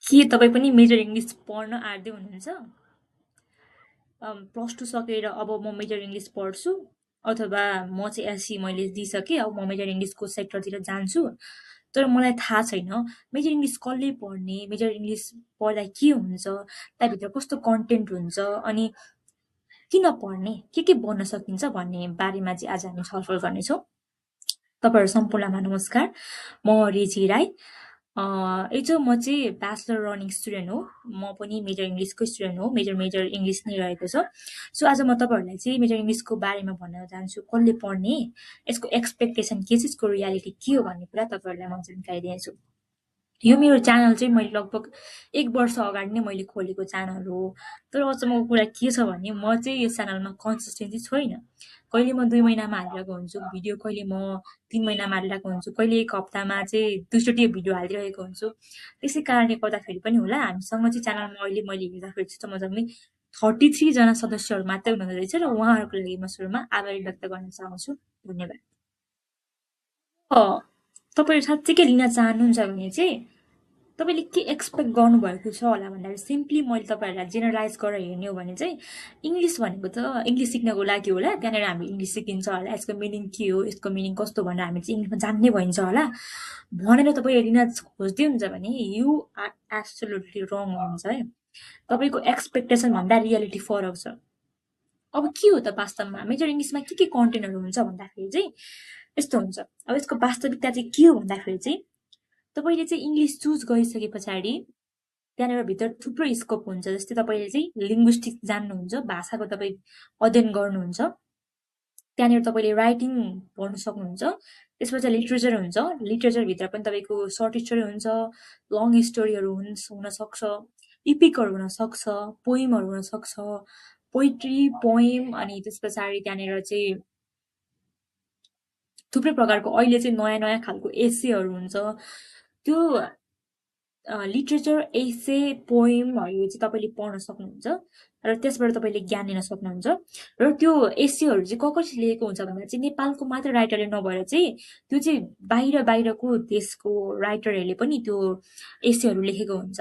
के तपाईँ पनि मेजर इङ्ग्लिस पढ्न आँट्दै हुनुहुन्छ? प्लस टू सकेर अब म मेजर इङ्ग्लिस पढ्छु अथवा म चाहिँ एससी मैले दिइसकेँ, अब म मेजर इङ्ग्लिसको सेक्टरतिर जान्छु। तर मलाई थाहा छैन मेजर इङ्ग्लिस कसले पढ्ने, मेजर इङ्ग्लिस पढ्दा के हुन्छ, त्यहाँभित्र कस्तो कन्टेन्ट हुन्छ, अनि किन पढ्ने, के बन्न सकिन्छ भन्ने बारेमा चाहिँ आज हामी छलफल गर्नेछौँ। तपाईँहरू सम्पूर्णमा नमस्कार, म रेजी राई। म चाहिँ ब्याचलर रनिङ स्टुडेन्ट हो। म पनि मेजर इङ्ग्लिसको स्टुडेन्ट हो, मेजर इङ्ग्लिस नै रहेको छ। सो आज म तपाईँहरूलाई चाहिँ मेजर इङ्ग्लिसको बारेमा भन्न चाहन्छु, कसले पढ्ने, यसको एक्सपेक्टेसन के छ, यसको रियालिटी के हो भन्ने कुरा तपाईँहरूलाई म जानकारी दिनेछु। यो मेरो च्यानल चाहिँ मैले लगभग 1 वर्ष अगाडि नै मैले खोलेको च्यानल हो। तर अचम्मको कुरा के छ भने म चाहिँ यस च्यानलमा कन्सिस्टेन्सी छैन। कहिले म 2 महिनामा हालिरहेको हुन्छु भिडियो, कहिले म 3 महिनामा हालिरहेको हुन्छु, कहिले 1 हप्तामा चाहिँ 2 चोटि भिडियो हालिरहेको हुन्छु। त्यसै कारणले गर्दाखेरि पनि होला हामीसँग चाहिँ च्यानलमा अहिले मैले हेर्दाखेरि चाहिँ जम्मै 33 जना सदस्यहरू मात्रै हुनुहुँदो रहेछ र उहाँहरूको लागि म सुरुमा आभार व्यक्त गर्न चाहन्छु। धन्यवाद। तपाईँहरू साँच्चीकै लिन चाहनुहुन्छ भने चाहिँ तपाईँले के एक्सपेक्ट गर्नुभएको छ होला भन्दाखेरि सिम्पली मैले तपाईँहरूलाई जेनरलाइज गरेर हेर्ने हो भने चाहिँ इङ्ग्लिस भनेको त इङ्ग्लिस सिक्नको लागि होला, त्यहाँनिर हामी इङ्ग्लिस सिकिन्छ होला, यसको मिनिङ के हो, यसको मिनिङ कस्तो भनेर हामी चाहिँ इङ्ग्लिसमा जान्ने भइन्छ होला भनेर तपाईँ लिन खोज्दै हुन्छ भने यु आर एब्सोल्युटली रङ हुनुहुन्छ है। तपाईँको एक्सपेक्टेसन भन्दा रियालिटी फरक छ। अब के हो त वास्तवमा मेजर इङ्ग्लिसमा के कन्टेन्टहरू हुन्छ भन्दाखेरि चाहिँ यस्तो हुन्छ। अब यसको वास्तविकता चाहिँ के हो भन्दाखेरि चाहिँ तपाईँले चाहिँ इङ्ग्लिस चुज गरिसके पछाडि त्यहाँनिर भित्र थुप्रो स्कोप हुन्छ। जस्तै तपाईँले चाहिँ लिङ्ग्विस्टिक्स जान्नुहुन्छ, भाषाको तपाईँ अध्ययन गर्नुहुन्छ, त्यहाँनिर तपाईँले राइटिङ पढ्नु सक्नुहुन्छ। त्यसपछि लिटरेचर हुन्छ, लिटरेचरभित्र पनि तपाईँको सर्ट स्टोरी हुन्छ, लङ स्टोरीहरू हुनसक्छ, इपिकहरू हुनसक्छ, पोइमहरू हुनसक्छ, पोइट्री, पोइम, अनि त्यस पछाडि त्यहाँनिर चाहिँ थुप्रै प्रकारको अहिले चाहिँ नयाँ नयाँ खालको एसेहरू हुन्छ। त्यो लिटरेचर, एसे, पोइमहरू चाहिँ तपाईँले पढ्न सक्नुहुन्छ र त्यसबाट तपाईँले ज्ञान लिन सक्नुहुन्छ। र त्यो एसेहरू चाहिँ कसरी लेखेको हुन्छ भन्दा चाहिँ नेपालको मात्र राइटरले नभएर चाहिँ त्यो चाहिँ बाहिरको देशको राइटरहरूले पनि त्यो एसेहरू लेखेको हुन्छ।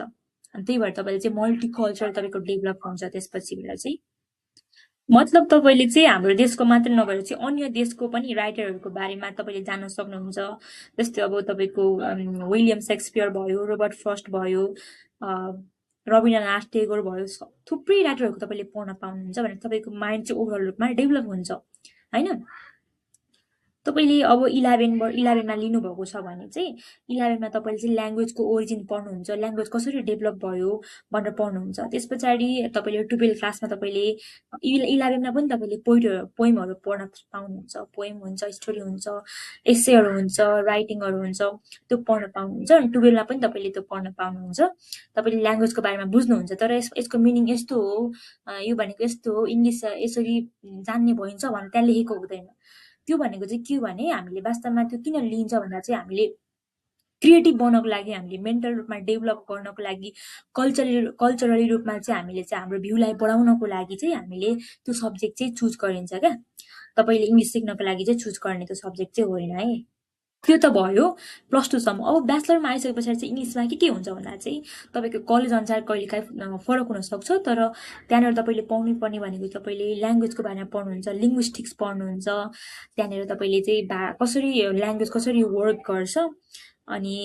अनि त्यही भएर तपाईँले चाहिँ मल्टिकल्चर तपाईँको डेभलप हुन्छ। त्यसपछिबाट चाहिँ मतलब तपाईँले चाहिँ हाम्रो देशको मात्र नभएर चाहिँ अन्य देशको पनि राइटरहरूको बारेमा तपाईँले जान्न सक्नुहुन्छ। जस्तै अब तपाईँको विलियम सेक्सपियर भयो, रोबर्ट फ्रस्ट भयो, रवीन्द्रनाथ टेगोर भयो, थुप्रै राइटरहरूको तपाईँले पढ्न पाउनुहुन्छ भने तपाईँको माइन्ड चाहिँ ओभरअल रूपमा डेभलप हुन्छ होइन। तपाईँले अब 11मा लिनुभएको छ भने चाहिँ 11मा तपाईँले चाहिँ ल्याङ्ग्वेजको ओरिजिन पढ्नुहुन्छ, ल्याङ्ग्वेज कसरी डेभलप भयो भनेर पढ्नुहुन्छ। त्यस पछाडि तपाईँले 12 क्लासमा तपाईँले 11मा पनि तपाईँले पोइमहरू पढ्न पाउनुहुन्छ। पोइम हुन्छ, स्टोरी हुन्छ, एसेहरू हुन्छ, राइटिङहरू हुन्छ, त्यो पढ्न पाउनुहुन्छ। अनि 12मा पनि तपाईँले त्यो पढ्न पाउनुहुन्छ। तपाईँले ल्याङ्ग्वेजको बारेमा बुझ्नुहुन्छ। तर यसको मिनिङ यस्तो हो, यो भनेको यस्तो हो, इङ्ग्लिस यसरी जान्ने भइन्छ भनेर त्यहाँ लेखेको हुँदैन। त्यो भनेको चाहिँ के हो भने हामीले वास्तवमा त्यो किन लिन्छ भन्दा चाहिँ हामीले क्रिएटिभ बन्नको लागि, हामीले मेन्टल रूपमा डेभलप गर्नको लागि, कल्चरली रूपमा चाहिँ हामीले चाहिँ हाम्रो भ्यूलाई बढाउनको लागि चाहिँ हामीले त्यो सब्जेक्ट चाहिँ चुज गरिन्छ क्या। तपाईँले इङ्ग्लिस सिक्नको लागि चाहिँ चुज गर्ने त्यो सब्जेक्ट चाहिँ होइन है। त्यो त भयो प्लस टूसम्म। अब ब्याचलरमा आइसके पछाडि चाहिँ इङ्ग्लिसमा के हुन्छ भन्दा चाहिँ तपाईँको कलेज अनुसार कहिलेकाहीँ फरक हुनसक्छ। तर त्यहाँनिर तपाईँले पाउनु पर्ने भनेको तपाईँले ल्याङ्ग्वेजको बारेमा पढ्नुहुन्छ, लिङ्ग्विस्टिक्स पढ्नुहुन्छ, त्यहाँनिर तपाईँले चाहिँ कसरी ल्याङ्ग्वेज कसरी वर्क गर्छ, अनि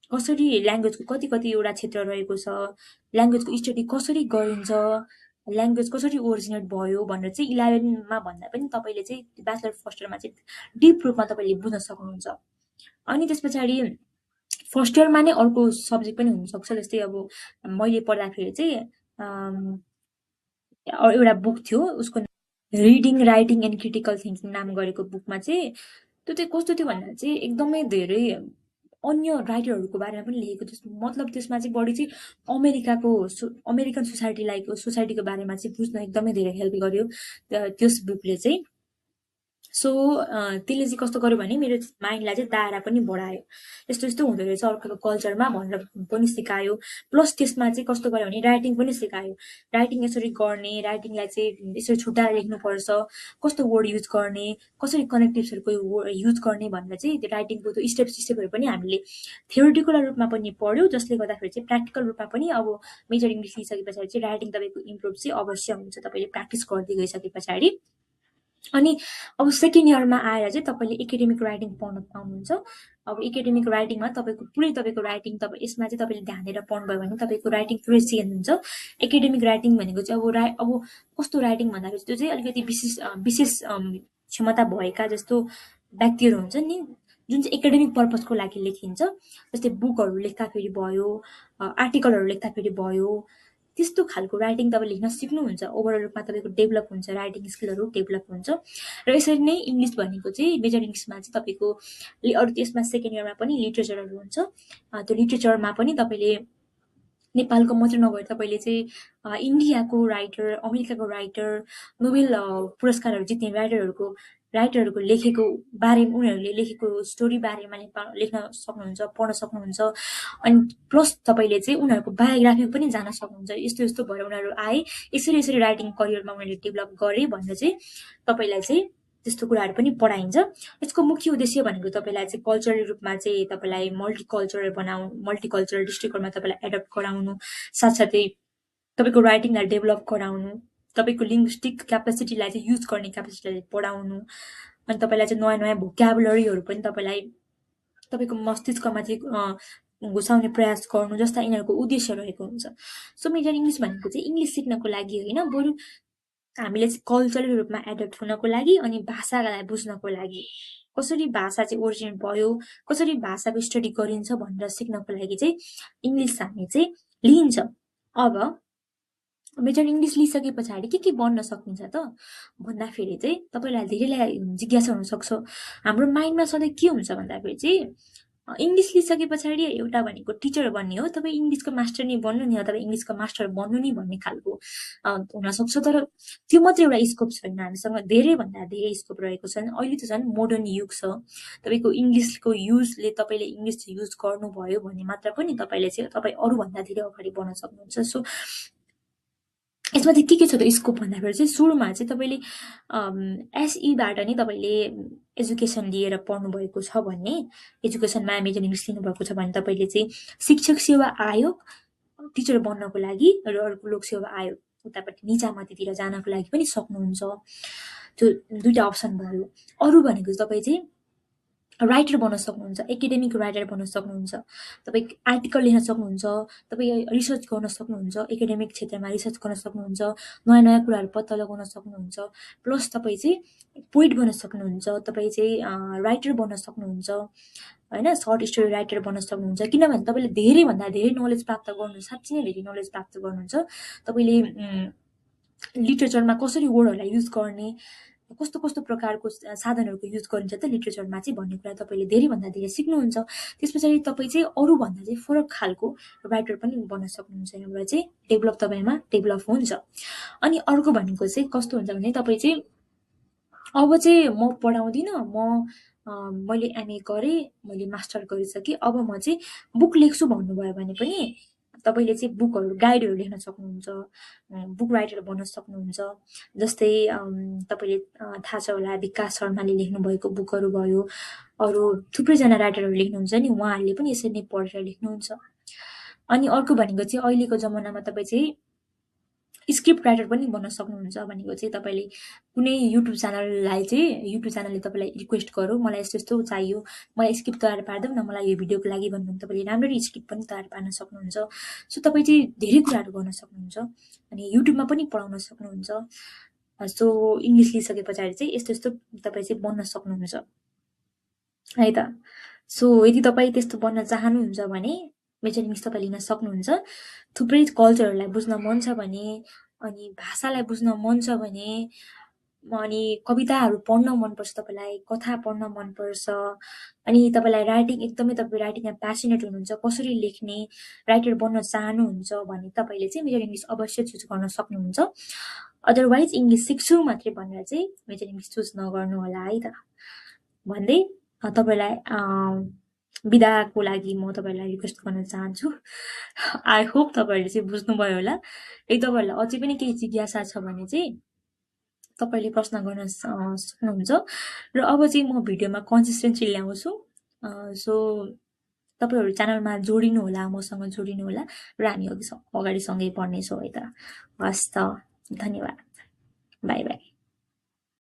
कसरी ल्याङ्ग्वेजको कतिवटा क्षेत्र रहेको छ, ल्याङ्ग्वेजको स्टडी कसरी गरिन्छ, ल्याङ्ग्वेज कसरी ओरिजिनेट भयो भनेर चाहिँ 11मा भन्दा पनि तपाईँले चाहिँ ब्याचलर फर्स्ट इयरमा चाहिँ डिप रूपमा तपाईँले बुझ्न सक्नुहुन्छ। अनि त्यस पछाडि फर्स्ट इयरमा नै अर्को सब्जेक्ट पनि हुनसक्छ। जस्तै अब मैले पढ्दाखेरि चाहिँ एउटा बुक थियो, उसको reading, writing and critical thinking नाम गरेको बुकमा चाहिँ त्यो चाहिँ कस्तो थियो भन्दा चाहिँ एकदमै धेरै अन्य राइटरहरूको बारेमा पनि लेखेको थियो। मतलब त्यसमा चाहिँ बढी चाहिँ अमेरिकन सोसाइटीको बारेमा चाहिँ बुझ्न एकदमै धेरै हेल्प गर्यो त्यस बुकले चाहिँ। सो त्यसले चाहिँ कस्तो गर्यो भने मेरो माइन्डलाई चाहिँ दायरा पनि बढायो, यस्तो यस्तो हुँदो रहेछ अर्काको कल्चरमा भनेर पनि सिकायो। प्लस त्यसमा चाहिँ कस्तो गर्यो भने राइटिङ पनि सिकायो, राइटिङ यसरी गर्ने, राइटिङलाई चाहिँ यसरी छुट्याएर लेख्नुपर्छ, कस्तो वर्ड युज गर्ने, कसरी कनेक्टिभ्सहरूको युज गर्ने भनेर चाहिँ त्यो राइटिङको त्यो स्टेप्सहरू पनि हामीले थ्योरिटिकल रूपमा पनि पढ्यौँ, जसले गर्दाखेरि चाहिँ प्र्याक्टिकल रूपमा पनि अब मेजर इङ्ग्लिस लिइसके पछाडि चाहिँ राइटिङ तपाईँको इम्प्रुभ चाहिँ अवश्य हुन्छ तपाईँले प्र्याक्टिस गर्दै गइसके पछाडि। अनि अब सेकेन्ड इयरमा आएर चाहिँ तपाईँले एकाडेमिक राइटिङ पढ्न पाउनुहुन्छ। अब एकाडेमिक राइटिङमा तपाईँको पुरै तपाईँको राइटिङ यसमा चाहिँ तपाईँले ध्यान दिएर पढ्नुभयो भने तपाईँको राइटिङ पुरै चेन्ज हुन्छ। एकाडेमिक राइटिङ भनेको चाहिँ अब कस्तो राइटिङ भन्दाखेरि त्यो चाहिँ अलिकति विशेष क्षमता भएका जस्तो व्यक्तिहरू हुन्छ नि, जुन चाहिँ एकाडेमिक पर्पजको लागि लेखिन्छ, जस्तै बुकहरू लेख्दाखेरि भयो, आर्टिकलहरू लेख्दाखेरि भयो, त्यस्तो खालको राइटिङ तपाईँले लेख्न सिक्नुहुन्छ। ओभरअल रूपमा तपाईँको डेभलप हुन्छ, राइटिङ स्किलहरू डेभलप हुन्छ। र यसरी नै इङ्ग्लिस भनेको चाहिँ मेजर इङ्ग्लिसमा चाहिँ तपाईँको अरू त्यसमा सेकेन्ड इयरमा पनि लिटरेचरहरू हुन्छ। त्यो लिटरेचरमा पनि तपाईँले नेपालको मात्रै नभएर तपाईँले चाहिँ इन्डियाको राइटर, अमेरिकाको राइटर, नोबेल पुरस्कारहरू जित्ने राइटरहरूको लेखेको बारेमा, उनीहरूले लेखेको स्टोरी बारेमा लेख्न सक्नुहुन्छ, पढ्न सक्नुहुन्छ। अनि प्लस तपाईँले चाहिँ उनीहरूको बायोग्राफी पनि जान्न सक्नुहुन्छ, यस्तो यस्तो भएर उनीहरू आए, यसरी यसरी राइटिङ करियरमा उनीहरूले डेभलप गरे भनेर चाहिँ तपाईँलाई चाहिँ त्यस्तो कुराहरू पनि पढाइन्छ। यसको मुख्य उद्देश्य भनेको तपाईँलाई चाहिँ कल्चरल रूपमा चाहिँ तपाईँलाई मल्टिकल्चरल डिस्ट्रिक्टहरूमा तपाईँलाई एडप्ट गराउनु, साथसाथै तपाईँको राइटिङलाई डेभलप गराउनु, तपाईँको लिङ्ग्विस्टिक क्यापेसिटीलाई चाहिँ युज गर्ने क्यापेसिटीलाई बढाउनु, अनि तपाईँलाई चाहिँ नयाँ नयाँ भोक्याबुलरीहरू पनि तपाईँको मस्तिष्कमा चाहिँ घुसाउने प्रयास गर्नु, जस्ता यिनीहरूको उद्देश्य रहेको हुन्छ। सो मेजर इङ्ग्लिस भनेको चाहिँ इङ्ग्लिस सिक्नको लागि होइन, बरु हामीले चाहिँ कल्चरल रूपमा एडप्ट हुनको लागि अनि भाषालाई बुझ्नको लागि, कसरी भाषा चाहिँ ओरिजिनेट भयो, कसरी भाषाको स्टडी गरिन्छ भनेर सिक्नको लागि चाहिँ इङ्ग्लिस हामी चाहिँ लिइन्छ। अब मेजर इङ्ग्लिस लिइसके पछाडि के बन्न सकिन्छ त भन्दाखेरि चाहिँ तपाईँलाई धेरैलाई जिज्ञासा हुनसक्छ। हाम्रो माइन्डमा सधैँ के हुन्छ भन्दाखेरि चाहिँ इङ्ग्लिस लिइसके पछाडि एउटा भनेको टिचर बन्ने हो, तपाईँ इङ्ग्लिसको मास्टर नै बन्नु नि, तपाईँ इङ्ग्लिसको मास्टर बन्नु नि भन्ने खालको हुनसक्छ। तर त्यो मात्रै एउटा स्कोप छैन, हामीसँग धेरैभन्दा धेरै स्कोप रहेको छ। अहिले त झन् मोडर्न युग छ, तपाईँको इङ्ग्लिसको युजले तपाईँले इङ्ग्लिस युज गर्नुभयो भने मात्र पनि तपाईँले चाहिँ तपाईँ अरूभन्दा धेरै अगाडि बढ्न सक्नुहुन्छ। सो यसमा चाहिँ के छ त स्कोप भन्दाखेरि चाहिँ सुरुमा चाहिँ तपाईँले एसईबाट नै तपाईँले एजुकेसन लिएर पढ्नुभएको छ भने, एजुकेसनमा मेजर इङ्ग्लिस लिनुभएको छ भने तपाईँले चाहिँ शिक्षक सेवा आयोग टिचर बन्नको लागि र अर्को लोक सेवा आयोग उतापट्टि निजामतीतिर जानको लागि पनि सक्नुहुन्छ। त्यो दुईटा अप्सन भयो। अरू भनेको तपाईँ चाहिँ राइटर बन्न सक्नुहुन्छ, एकाडेमिक राइटर बन्न सक्नुहुन्छ, तपाईँ आर्टिकल लेख्न सक्नुहुन्छ, तपाईँ रिसर्च गर्न सक्नुहुन्छ, एकाडेमिक क्षेत्रमा रिसर्च गर्न सक्नुहुन्छ, नयाँ नयाँ कुराहरू पत्ता लगाउन सक्नुहुन्छ। प्लस तपाईँ चाहिँ पोइट बन्न सक्नुहुन्छ, तपाईँ चाहिँ राइटर बन्न सक्नुहुन्छ होइन, सर्ट स्टोरी राइटर बन्न सक्नुहुन्छ। किनभने तपाईँले धेरैभन्दा धेरै नलेज प्राप्त गर्नुहुन्छ, साँच्चै नै धेरै नलेज प्राप्त गर्नुहुन्छ। तपाईँले लिटरेचरमा कसरी वर्डहरूलाई युज गर्ने, कस्तो कस्तो प्रकारको साधनहरूको युज गरिन्छ त लिटरेचरमा चाहिँ भन्ने कुरा तपाईँले धेरैभन्दा धेरै सिक्नुहुन्छ। त्यस पछाडि तपाईँ चाहिँ अरूभन्दा चाहिँ फरक खालको राइटर पनि बन्न सक्नुहुन्छ, यहाँबाट चाहिँ तपाईँमा डेभलप हुन्छ। अनि अर्को भनेको चाहिँ कस्तो हुन्छ भने तपाईँ चाहिँ अब चाहिँ म पढाउँदिनँ, मैले एमए गरेँ, मैले मास्टर गरिसकेँ, अब म चाहिँ बुक लेख्छु भन्नुभयो भने पनि तपाईँले चाहिँ बुकहरू गाइडहरू लेख्न सक्नुहुन्छ, बुक राइटर बन्न सक्नुहुन्छ। जस्तै तपाईँले थाहा छ होला विकास शर्माले लेख्नुभएको बुकहरू भयो, अरू थुप्रैजना राइटरहरू लेख्नुहुन्छ नि, उहाँहरूले पनि यसरी नै पढेर लेख्नुहुन्छ। अनि अर्को भनेको चाहिँ अहिलेको जमानामा तपाईँ चाहिँ स्क्रिप्ट राइटर पनि बन्न सक्नुहुन्छ। भनेको चाहिँ तपाईँले कुनै युट्युब च्यानलले तपाईँलाई रिक्वेस्ट गरौँ, मलाई यस्तो यस्तो चाहियो, मलाई स्क्रिप्ट तयार पारिदेऊ न मलाई यो भिडियोको लागि भन्नु, तपाईँले राम्ररी स्क्रिप्ट पनि तयार पार्न सक्नुहुन्छ। सो तपाईँ चाहिँ धेरै कुराहरू गर्न सक्नुहुन्छ, अनि युट्युबमा पनि पढाउन सक्नुहुन्छ। सो इङ्ग्लिस लिइसके पछाडि चाहिँ यस्तो यस्तो तपाईँ चाहिँ बन्न सक्नुहुन्छ है त। सो यदि तपाईँ त्यस्तो बन्न चाहनुहुन्छ भने मेजर इङ्ग्लिस तपाईँ लिन सक्नुहुन्छ। थुप्रै कल्चरहरूलाई बुझ्न मन छ भने, अनि भाषालाई बुझ्न मन छ भने, अनि कविताहरू पढ्न मनपर्छ, तपाईँलाई कथा पढ्न मनपर्छ, अनि तपाईँलाई तपाईँ राइटिङमा प्यासनेट हुनुहुन्छ, कसरी लेख्ने राइटर बन्न चाहनुहुन्छ भने तपाईँले चाहिँ मेजर इङ्ग्लिस अवश्य चुज गर्न सक्नुहुन्छ। अदरवाइज इङ्ग्लिस सिक्छु मात्रै भनेर चाहिँ मेजर इङ्ग्लिस चुज नगर्नु होला है त भन्दै तपाईँलाई बिदाको लागि म तपाईँलाई रिक्वेस्ट गर्न चाहन्छु। आई होप तपाईँहरूले चाहिँ बुझ्नुभयो होला। यदि तपाईँहरूलाई अझै पनि केही जिज्ञासा छ भने चाहिँ तपाईँले प्रश्न गर्न सक्नुहुन्छ। र अब चाहिँ म भिडियोमा कन्सिस्टेन्सी ल्याउँछु। सो तपाईँहरू च्यानलमा जोडिनु होला, मसँग जोडिनु होला र हामी अगाडि सँगै पढ्नेछौँ है त। हस् त, धन्यवाद, बाई बाई।